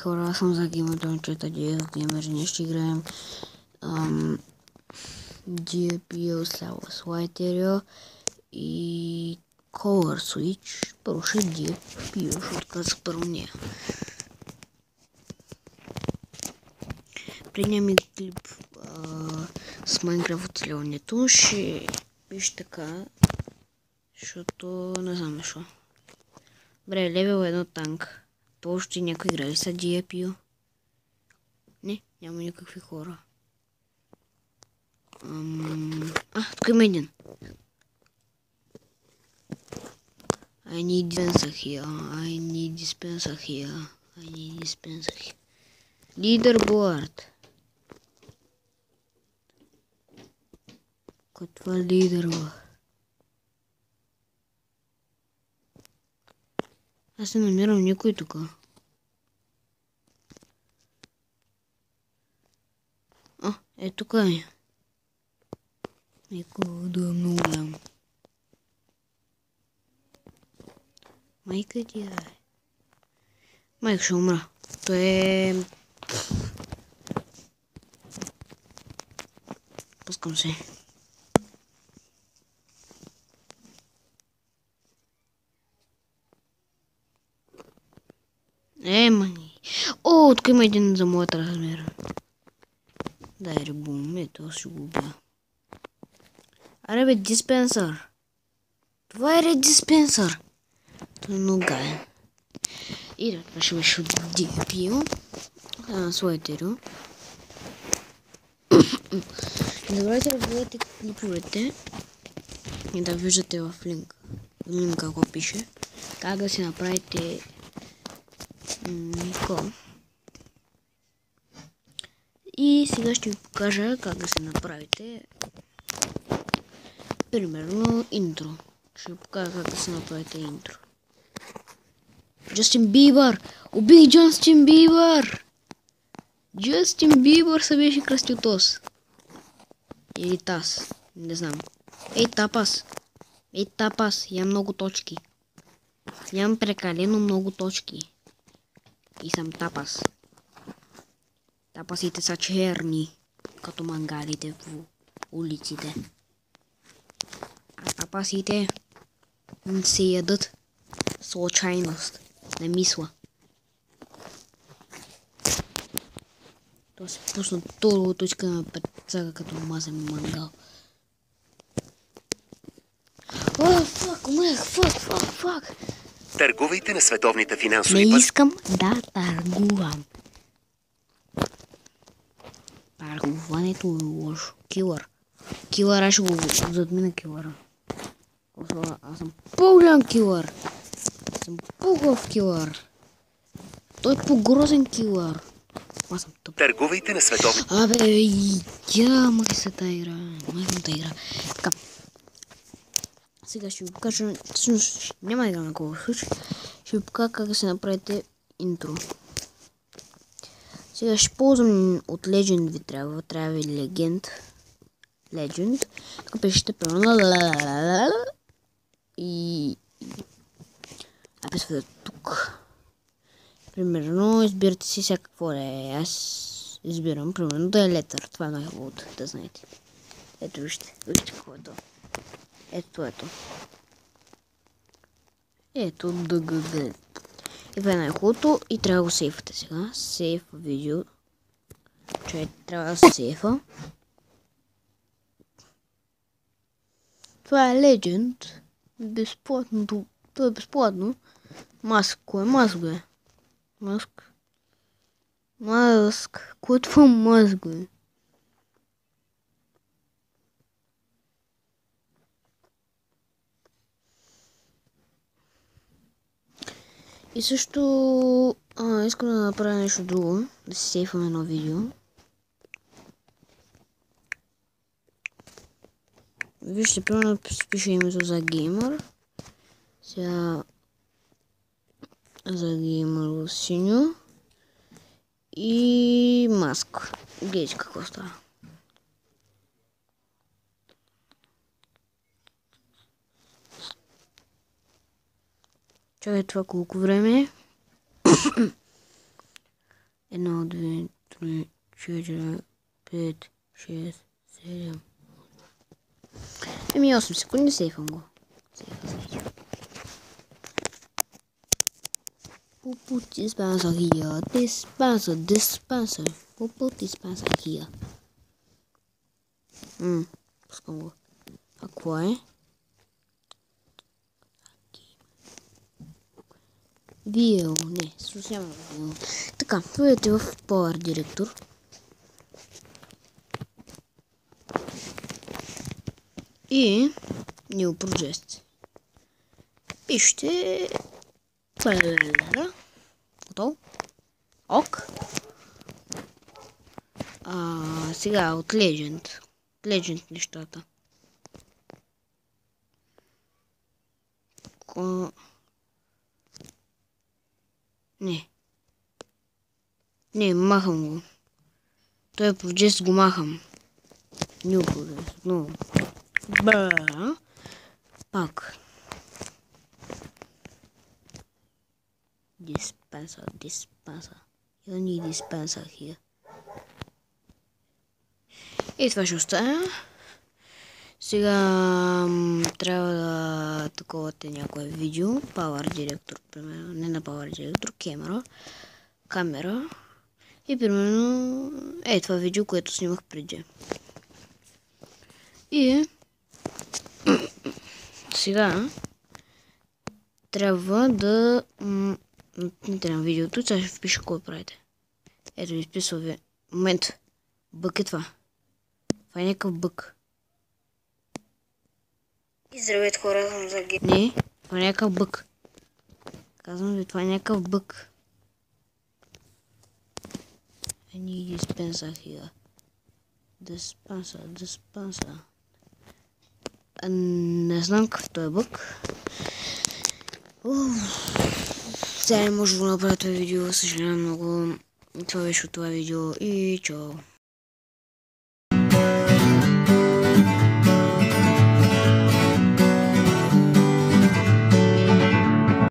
хора, аз съм за геймер, геймер, ние ще играем DPO с Lighter и Color Switch. Първо ще DPO, защото казах първо нея. Предния ми клип с Minecraft оцеляването ще пише така, защото не знам защо. Добре, левел 1 танк. Още някой играли са DPO? Не, няма никакви хора. Тук има един. I need dispenser here. I need dispenser here. I need dispenser here. Leaderboard. Какво е leaderboard? Аз не намирам никой тук. Тук е. Никога да е много голям. Майка ти е. Майка ще умра. То е... Пускам се. Мани. Тук има един за моят размер. Дай рибум, ето ще го убия. Аре бе, диспенсър. Това е диспенсър. Това е много гаден. И да, това ще беше от DPO. Слайтеро. Забравяйте да гледате клиповете и да виждате в линк. В линка какво пише. Как да си направите Нико. И сега ще ви покажа как да си направите примерно интро. Ще ви покажа как да си направите интро. Джастин Бибър! Убих Джастин Бибър! Джастин Бибър се беше кръстил тос. Или таз. Не знам. Тапас. Имам много точки. Имам прекалено много точки. И съм тапас. Тапасите са черни. Като мангалите в улиците. А тапасите се ядат случайност. Не мисля. То се пусна толкова точка на пецага като мазен мангал. Фак, умрех, фак. Търгувайте на световните финансови Не искам да търгувам. Търгуването е лошо. Килър, аз ще го задмина килъра. Аз съм по-голям килър. Аз съм по-голям килър. Той е по-грозен килър. Аз съм тъп. Търгувайте на световни. Май се тая игра. Така. Сега ще ви покажа, няма да игра на колко случай. Ще ви покажа как да се направите интро. Сега ще ползвам от Legend ви трябва ви Legend. Тук пишете примерно и написвате тук. Примерно избирате си всякакво да е. Аз избирам примерно да е летър. Това е най-хубавото, да знаете. Ето вижте какво е то. Ето. Ето ДГД. И това е най-хубавото и трябва да го сейфате сега. Сейф видео. Човек трябва да сейфа. Това е Legend. Безплатно. Това е безплатно. Маск. Кое е това маск, бе? И също искам да направя нещо друго. Да си сейфвам едно видео. Вижте, примерно пише името за геймер. Сега за геймер синьо. И маск. Гледайте какво става. Чакай това колко време е. 1, 2, 3, 4, 5, 6, 7. Еми 8 секунди, сейфам го. Put dispenser here. Dispenser. Put dispenser here. Пускам го. А какво е? VL, не, слушам го. Така, влизате в Power Director. И New Project. Пишете готово. Ок. Сега от Legend. Legend нещата. Не, махам го. Той е Project, го махам. New Project, но. Пак. Dispenser. You need dispenser here. И това ще остане. Сега трябва да таковате някое видео. Power Director, примерно. Не на Power Director, камера. И примерно това видео, което снимах преди. И сега трябва да не трябва видеото, сега ще впиша кой правите. Ето ми изписва ви. Момент. Бък е това. Това е някакъв бък. И здравейте хора, съм за ген. Не, това е някакъв бък. Казвам ви, това е някакъв бък. I need dispenser here. Dispenser. Не знам какъв той е бък. Сега не може да го направя това видео, съжалявам много. Това беше от това видео и чао.